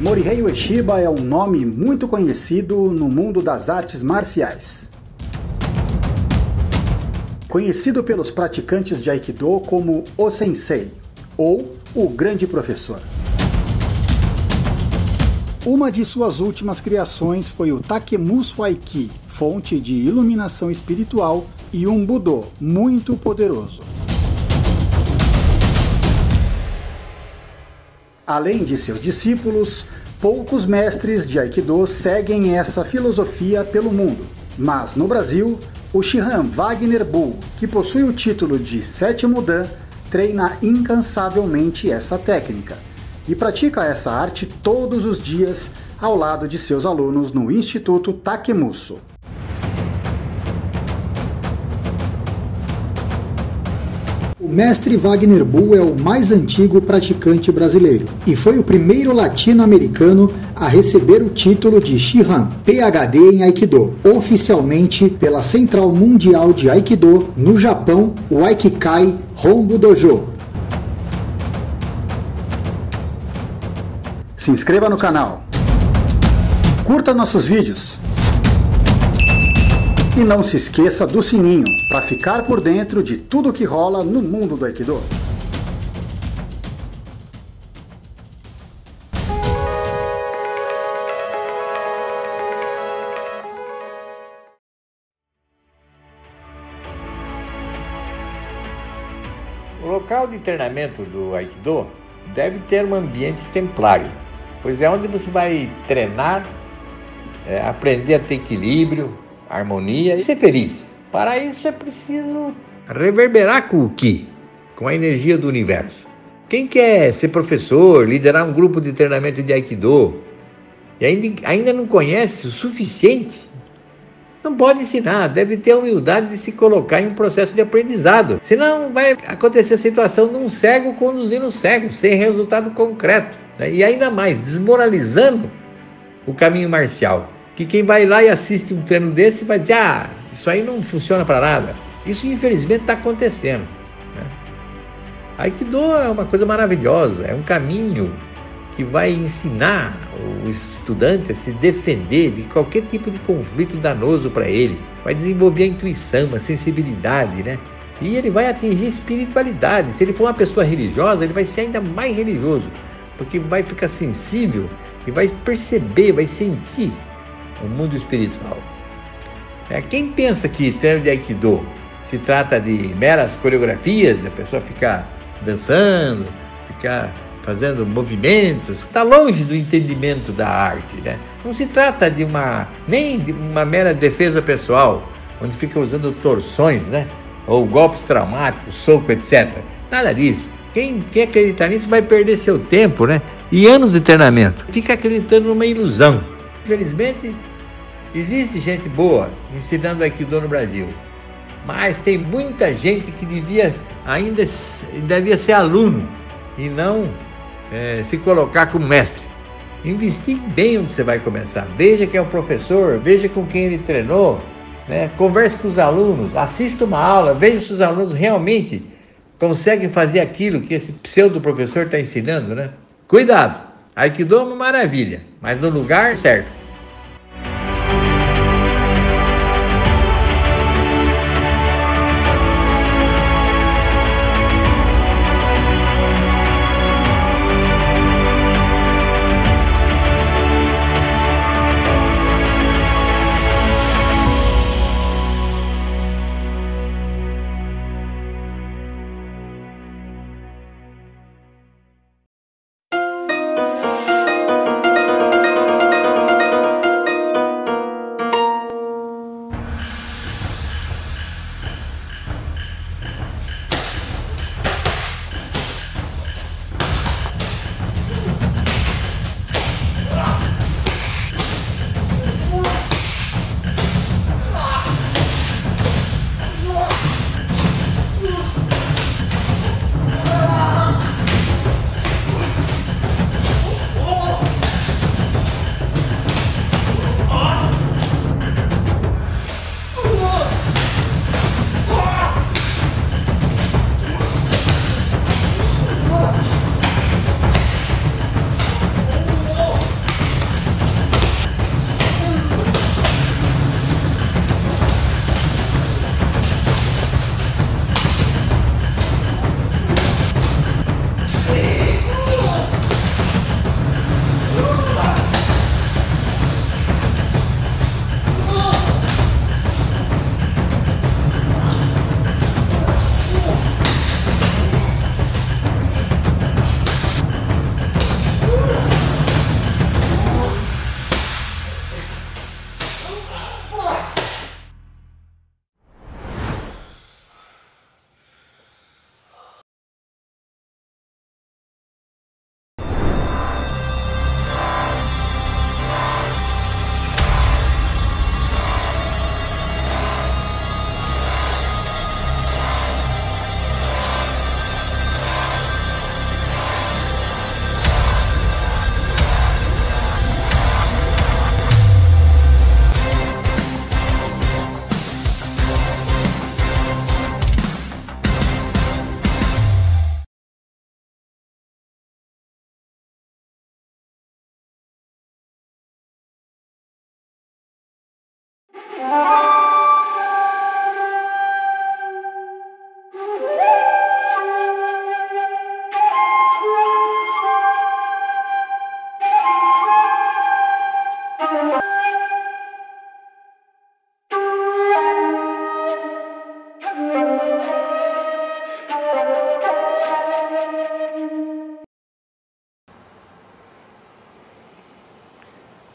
Morihei Ueshiba é um nome muito conhecido no mundo das artes marciais. Conhecido pelos praticantes de Aikido como o Sensei, ou o Grande Professor. Uma de suas últimas criações foi o Takemuso Aiki, fonte de iluminação espiritual e um Budô muito poderoso. Além de seus discípulos, poucos mestres de Aikido seguem essa filosofia pelo mundo. Mas no Brasil, o Shihan Wagner Bull, que possui o título de Sétimo Dan, treina incansavelmente essa técnica e pratica essa arte todos os dias ao lado de seus alunos no Instituto Takemuso. O mestre Wagner Bull é o mais antigo praticante brasileiro e foi o primeiro latino-americano a receber o título de Shihan, PhD em Aikido, oficialmente pela Central Mundial de Aikido no Japão, o Aikikai Honbu Dojo. Se inscreva no canal, curta nossos vídeos e não se esqueça do sininho para ficar por dentro de tudo que rola no mundo do Aikido. O local de treinamento do Aikido deve ter um ambiente templário, pois é onde você vai treinar, aprender a ter equilíbrio, harmonia e ser feliz. Para isso é preciso reverberar com o Ki, com a energia do universo. Quem quer ser professor, liderar um grupo de treinamento de Aikido e ainda não conhece o suficiente, não pode ensinar, deve ter a humildade de se colocar em um processo de aprendizado. Senão vai acontecer a situação de um cego conduzindo um cego, sem resultado concreto, né? E ainda mais, desmoralizando o caminho marcial. Que quem vai lá e assiste um treino desse vai dizer, isso aí não funciona para nada. Isso infelizmente está acontecendo, né? Aikido é uma coisa maravilhosa, é um caminho que vai ensinar o estudante a se defender de qualquer tipo de conflito danoso para ele. Vai desenvolver a intuição, a sensibilidade, né? E ele vai atingir espiritualidade. Se ele for uma pessoa religiosa, ele vai ser ainda mais religioso, porque vai ficar sensível e vai perceber, vai sentir o mundo espiritual. Quem pensa que treino de Aikido se trata de meras coreografias, da pessoa ficar dançando, ficar fazendo movimentos, está longe do entendimento da arte, né? Não se trata nem de uma mera defesa pessoal, onde fica usando torções, né? Ou golpes traumáticos, soco, etc. Nada disso. Quem quer acreditar nisso vai perder seu tempo, né? E anos de treinamento. Fica acreditando numa ilusão. Infelizmente, existe gente boa ensinando Aikido no Brasil, mas tem muita gente que devia ser aluno e não se colocar como mestre. Investigue bem onde você vai começar. Veja quem é o professor, veja com quem ele treinou, né? Converse com os alunos, assista uma aula, veja se os alunos realmente conseguem fazer aquilo que esse pseudo professor está ensinando, né? Cuidado! Aikido é uma maravilha, mas no lugar certo.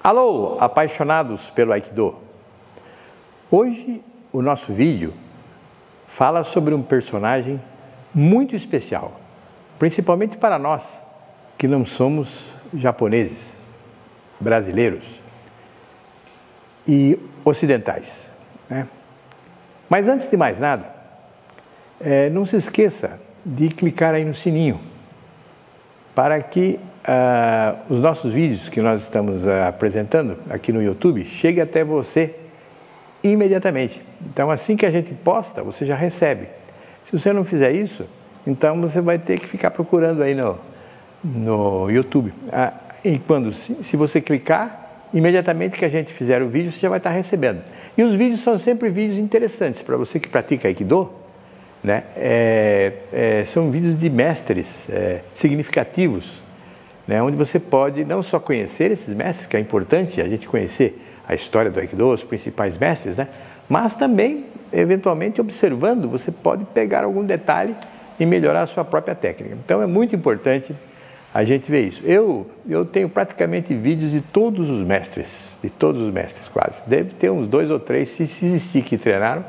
Alô, apaixonados pelo Aikido! Hoje o nosso vídeo fala sobre um personagem muito especial, principalmente para nós que não somos japoneses, brasileiros e ocidentais, né? Mas antes de mais nada, não se esqueça de clicar aí no sininho para que os nossos vídeos que nós estamos apresentando aqui no YouTube cheguem até você imediatamente. Então, assim que a gente posta, você já recebe. Se você não fizer isso, então você vai ter que ficar procurando aí no YouTube. E se você clicar, imediatamente que a gente fizer o vídeo, você já vai estar recebendo. E os vídeos são sempre vídeos interessantes para você que pratica Aikido, né? São vídeos de mestres significativos, né? Onde você pode não só conhecer esses mestres, que é importante a gente conhecer a história do Aikido, os principais mestres, né? Mas também, eventualmente, observando, você pode pegar algum detalhe e melhorar a sua própria técnica. Então é muito importante a gente ver isso. Eu tenho praticamente vídeos de todos os mestres quase. Deve ter uns 2 ou 3, se existir, que treinaram,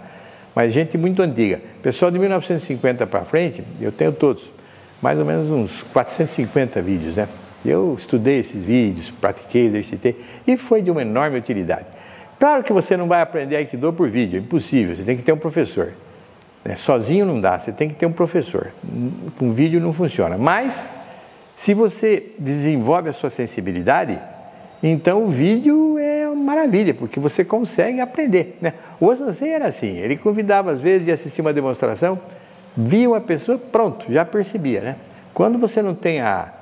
mas gente muito antiga. Pessoal de 1950 para frente, eu tenho todos, mais ou menos uns 450 vídeos, né? Eu estudei esses vídeos, pratiquei, exercitei e foi de uma enorme utilidade. Claro que você não vai aprender Aikido por vídeo, é impossível, você tem que ter um professor, né? Sozinho não dá, você tem que ter um professor, com vídeo não funciona. Mas, se você desenvolve a sua sensibilidade, então o vídeo é uma maravilha, porque você consegue aprender, né? O Osansei era assim, ele convidava às vezes de assistir uma demonstração, via uma pessoa, pronto, já percebia, né? Quando você não tem a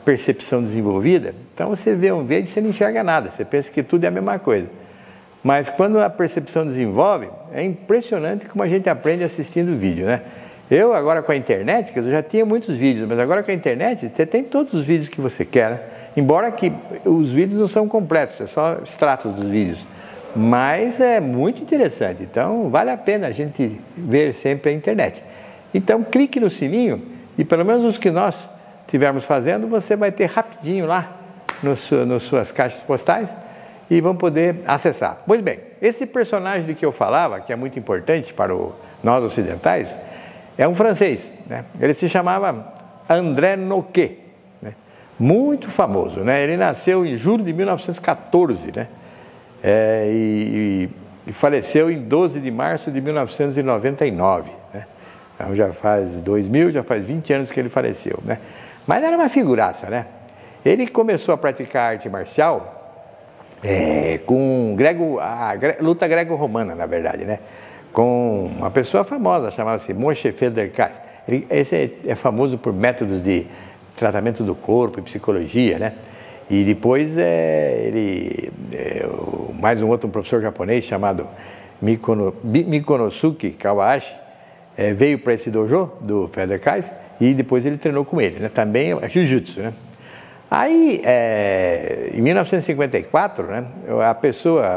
percepção desenvolvida, então você vê um vídeo e você não enxerga nada, você pensa que tudo é a mesma coisa. Mas quando a percepção desenvolve, é impressionante como a gente aprende assistindo o vídeo, né? Eu agora com a internet, eu já tinha muitos vídeos, mas agora com a internet você tem todos os vídeos que você quer, né? Embora que os vídeos não são completos, é só extratos dos vídeos. Mas é muito interessante, então vale a pena a gente ver sempre a internet. Então clique no sininho e pelo menos os que nós estivermos fazendo, você vai ter rapidinho lá nas suas caixas postais e vão poder acessar. Pois bem, esse personagem de que eu falava, que é muito importante para nós ocidentais, é um francês, né? Ele se chamava André Noquet, né? Muito famoso, né? Ele nasceu em julho de 1914, né? E faleceu em 12 de março de 1999, né? Então já faz 20 anos que ele faleceu, né? Mas era uma figuraça, né? Ele começou a praticar arte marcial com a luta grego-romana, na verdade, né? Com uma pessoa famosa, chamava-se Moshe Federkais. Esse é famoso por métodos de tratamento do corpo e psicologia, né? E depois mais um outro professor japonês chamado Mikonosuke Kawashi veio para esse dojo do Federkais e depois ele treinou com ele, né? Também é jiu-jitsu, né? Aí, em 1954, né,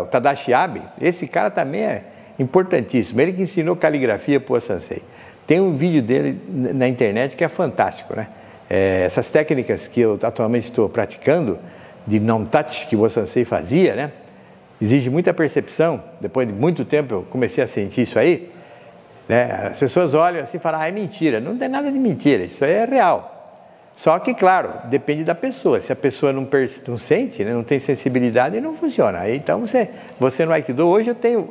o Tadashi Abe, esse cara também é importantíssimo, ele que ensinou caligrafia para o Osansei. Tem um vídeo dele na internet que é fantástico, né? Essas técnicas que eu atualmente estou praticando, de non-touch, que o Osansei fazia, né? Exige muita percepção. Depois de muito tempo eu comecei a sentir isso aí, né? As pessoas olham assim e falam, é mentira. Não tem nada de mentira, isso aí é real. Só que, claro, depende da pessoa. Se a pessoa não sente, né, não tem sensibilidade, não funciona. Aí, então, você no Aikido, hoje eu tenho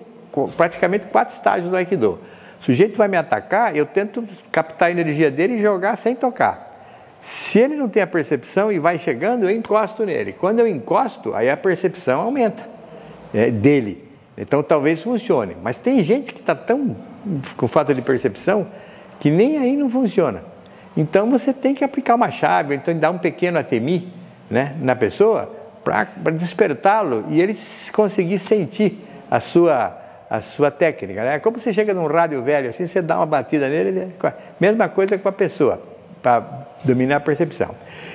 praticamente 4 estágios do Aikido. O sujeito vai me atacar, eu tento captar a energia dele e jogar sem tocar. Se ele não tem a percepção e vai chegando, eu encosto nele. Quando eu encosto, aí a percepção aumenta dele. Então, talvez funcione. Mas tem gente que está tão com falta de percepção que nem aí não funciona. Então você tem que aplicar uma chave, então dar um pequeno atemi, né, na pessoa para despertá-lo e ele conseguir sentir a sua a sua técnica, né? Como você chega num rádio velho assim, você dá uma batida nele, mesma coisa com a pessoa, para dominar a percepção.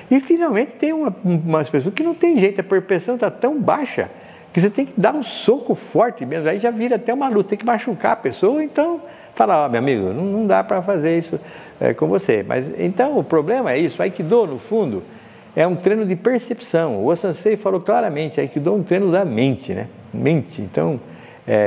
E finalmente tem umas pessoas que não tem jeito, a percepção está tão baixa que você tem que dar um soco forte mesmo, aí já vira até uma luta, tem que machucar a pessoa, então fala, ó, meu amigo, não dá para fazer isso com você. Mas então o problema é isso, o Aikido no fundo é um treino de percepção. O Sensei falou claramente, Aikido é um treino da mente, né? Mente, então,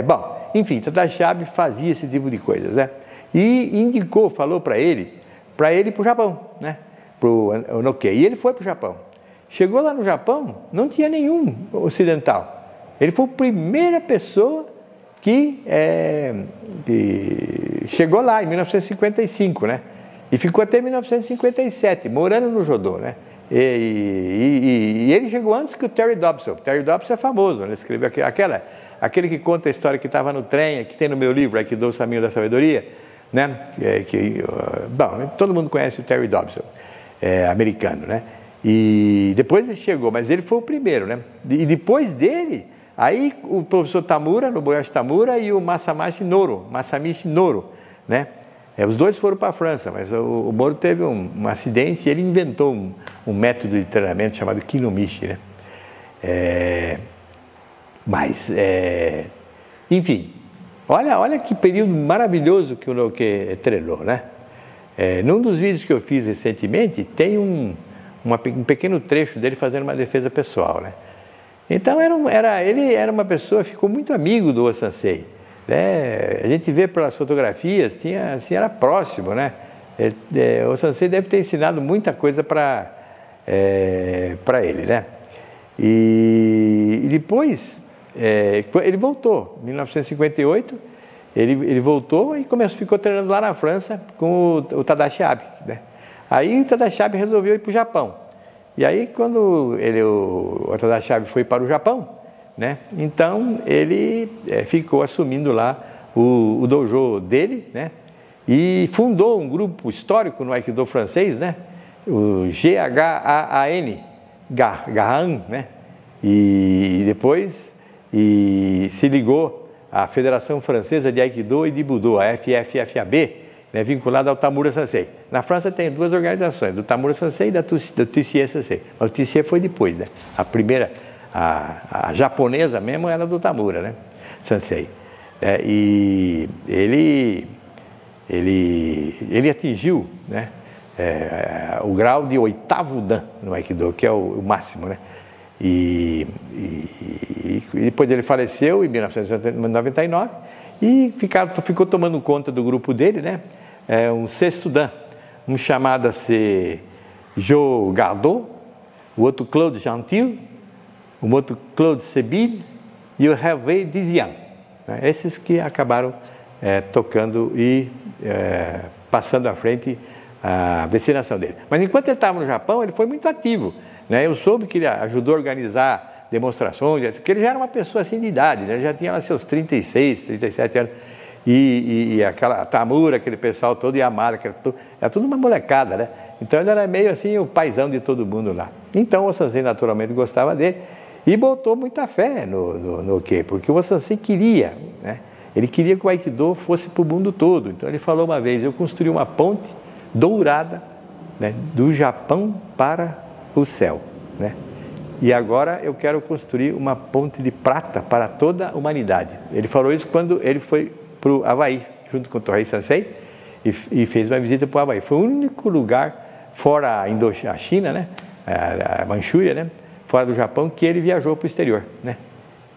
bom, enfim, Tadashi fazia esse tipo de coisas, né? E indicou, falou para ele ir para o Japão, né? Para o Noke. E ele foi para o Japão. Chegou lá no Japão, não tinha nenhum ocidental. Ele foi a primeira pessoa que chegou lá em 1955, né? E ficou até 1957, morando no Jodô, né? E ele chegou antes que o Terry Dobson. O Terry Dobson é famoso, ele escreveu aquele que conta a história que estava no trem, que tem no meu livro, Aikido, o Caminho da Sabedoria, né? Bom, todo mundo conhece o Terry Dobson, americano, né? E depois ele chegou, mas ele foi o primeiro, né? E depois dele, aí o professor Tamura, Nobuyoshi Tamura, e o Masamichi Noro, né? Os dois foram para a França, mas o Moro teve um acidente e ele inventou um método de treinamento chamado Kinomichi, né? Enfim, olha que período maravilhoso que o Noke treinou, né? Num dos vídeos que eu fiz recentemente, tem um pequeno trecho dele fazendo uma defesa pessoal, né? Então ele era uma pessoa, ficou muito amigo do Sensei, né? A gente vê pelas fotografias, assim, era próximo, né? O Sensei deve ter ensinado muita coisa para ele, né? E depois ele voltou, em 1958, ele voltou e ficou treinando lá na França com o Tadashi Abe, né? Aí o Tadashi Abe resolveu ir para o Japão. E aí quando o Tadashi Abe foi para o Japão, né? Então ele ficou assumindo lá o dojo dele, né? E fundou um grupo histórico no Aikido francês, né? O GHAAN, GAAN, né? E depois se ligou à Federação Francesa de Aikido e de Budo, a FFFAB, né, vinculada ao Tamura Sensei. Na França tem duas organizações, do Tamura Sensei e do Tissier Sensei. Mas o Tissier foi depois, né? A primeira, a japonesa mesmo, era do Tamura, né? Sensei. E ele atingiu, né, o grau de 8º Dan no Aikido, que é o máximo, né? E depois ele faleceu em 1999 e ficou tomando conta do grupo dele, né? Um 6º Dan, um chamado-se Jo Gardot, o outro Claude Gentil, o outro Claude Sebille e o Hervé Dizian, né? Esses que acabaram tocando e passando à frente a destinação dele. Mas enquanto ele estava no Japão, ele foi muito ativo, né? Eu soube que ele ajudou a organizar demonstrações, porque ele já era uma pessoa assim de idade, né? Ele já tinha lá seus 36, 37 anos, e aquela Tamura, aquele pessoal todo, e a Mara, era tudo uma molecada, né? Então ele era meio assim o paizão de todo mundo lá. Então o Sensei naturalmente gostava dele e botou muita fé no quê? Porque o Sensei queria, né? Ele queria que o Aikido fosse para o mundo todo. Então ele falou uma vez, eu construí uma ponte dourada, né, do Japão para o céu, né? E agora eu quero construir uma ponte de prata para toda a humanidade. Ele falou isso quando ele foi para o Havaí, junto com o Tohei Sensei, e fez uma visita para o Havaí. Foi o único lugar, fora a China, né, a Manchúria, né, fora do Japão, que ele viajou para o exterior, né?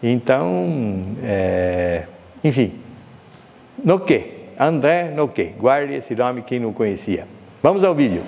Então, enfim, Noke, André Noke, guarde esse nome quem não conhecia. Vamos ao vídeo.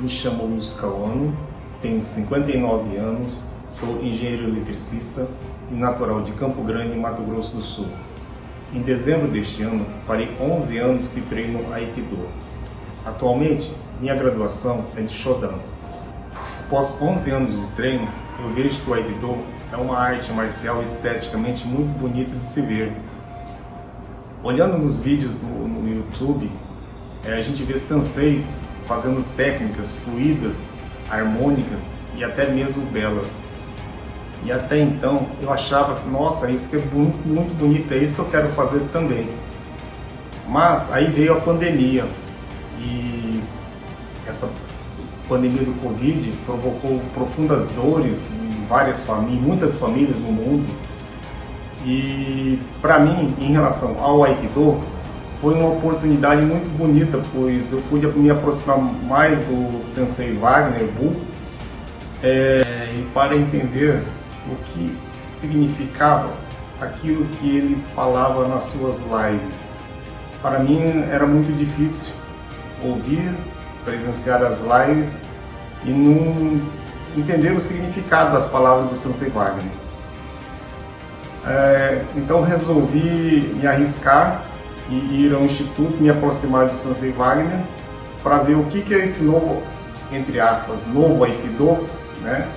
Me chamo Lúcio Cauano, tenho 59 anos, sou engenheiro eletricista e natural de Campo Grande, Mato Grosso do Sul. Em dezembro deste ano, farei 11 anos que treino Aikido. Atualmente, minha graduação é de Shodan. Após 11 anos de treino, eu vejo que o Aikido é uma arte marcial esteticamente muito bonita de se ver. Olhando nos vídeos no YouTube, a gente vê senseis fazendo técnicas fluídas, harmônicas e até mesmo belas. E até então eu achava, nossa, isso que é muito bonito, é isso que eu quero fazer também. Mas aí veio a pandemia e essa pandemia do Covid provocou profundas dores em muitas famílias no mundo. E para mim, em relação ao Aikido, foi uma oportunidade muito bonita, pois eu pude me aproximar mais do Sensei Wagner Bull e para entender o que significava aquilo que ele falava nas suas lives. Para mim era muito difícil ouvir, presenciar as lives e não entender o significado das palavras do Sensei Wagner. Então resolvi me arriscar e ir ao instituto, me aproximar do Sensei Wagner para ver o que é esse novo, entre aspas, novo Aikido, né,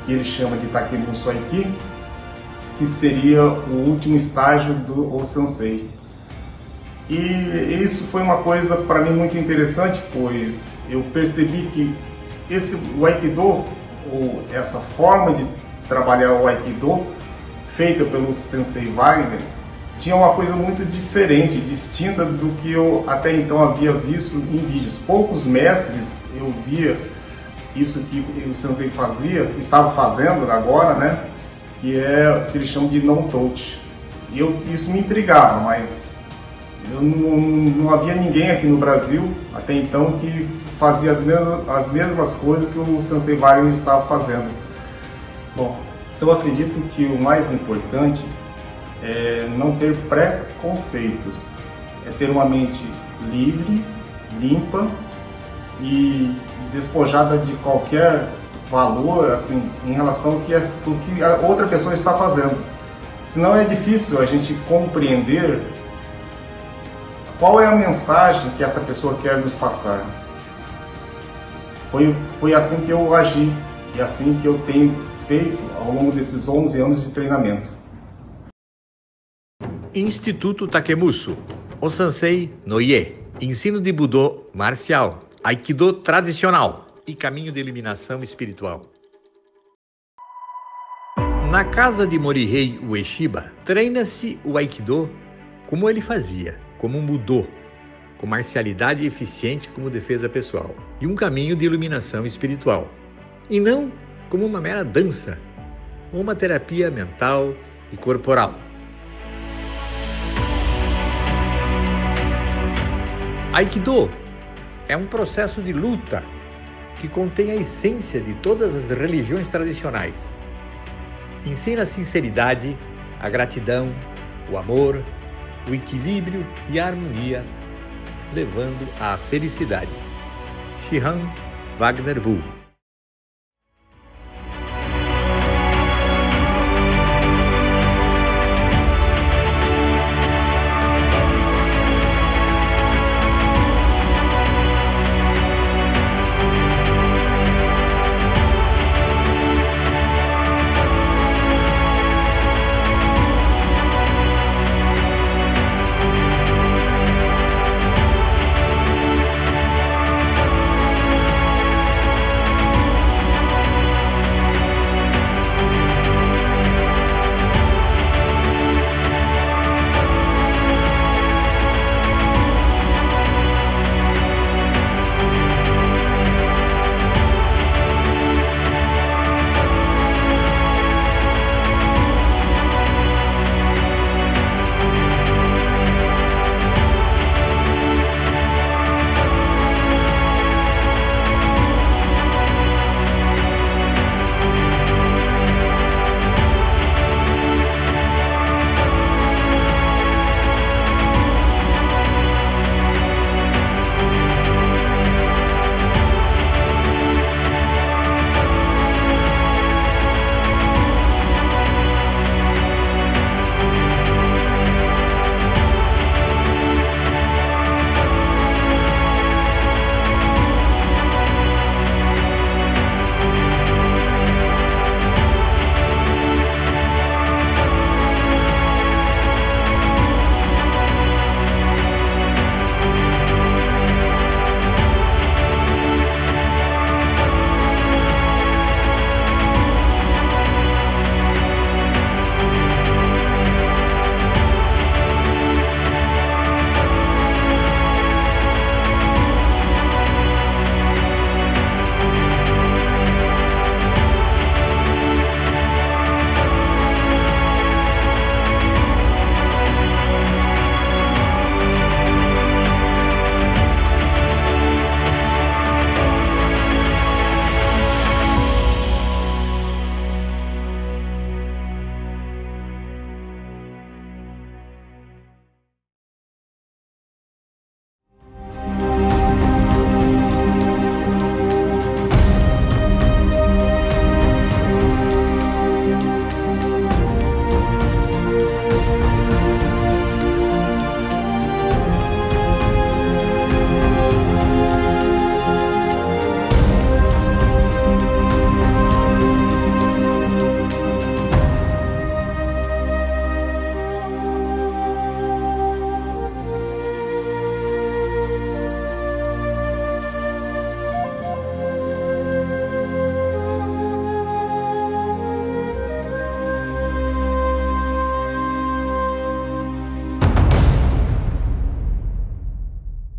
que ele chama de Takemuso Aiki, que seria o último estágio do O-Sensei. E isso foi uma coisa para mim muito interessante, pois eu percebi que o Aikido, ou essa forma de trabalhar o Aikido, feita pelo Sensei Wagner, tinha uma coisa muito diferente, distinta do que eu até então havia visto em vídeos. Poucos mestres eu via isso que o Sensei estava fazendo agora, né? Que é o que eles chamam de non-touch. Isso me intrigava, mas eu não havia ninguém aqui no Brasil até então que fazia as mesmas coisas que o Sensei Wagner estava fazendo. Bom, eu acredito que o mais importante é não ter preconceitos, é ter uma mente livre, limpa e despojada de qualquer valor assim, em relação ao que a outra pessoa está fazendo. Senão é difícil a gente compreender qual é a mensagem que essa pessoa quer nos passar. Foi assim que eu agi e assim que eu tenho feito ao longo desses 11 anos de treinamento. Instituto Takemuso, O-Sensei no Ie, ensino de Budô marcial, Aikido tradicional e caminho de iluminação espiritual. Na casa de Morihei Ueshiba, treina-se o Aikido como ele fazia, como um Budô, com marcialidade eficiente como defesa pessoal e um caminho de iluminação espiritual, e não como uma mera dança ou uma terapia mental e corporal. Aikido é um processo de luta que contém a essência de todas as religiões tradicionais. Ensina a sinceridade, a gratidão, o amor, o equilíbrio e a harmonia, levando à felicidade. Shihan Wagner Bull.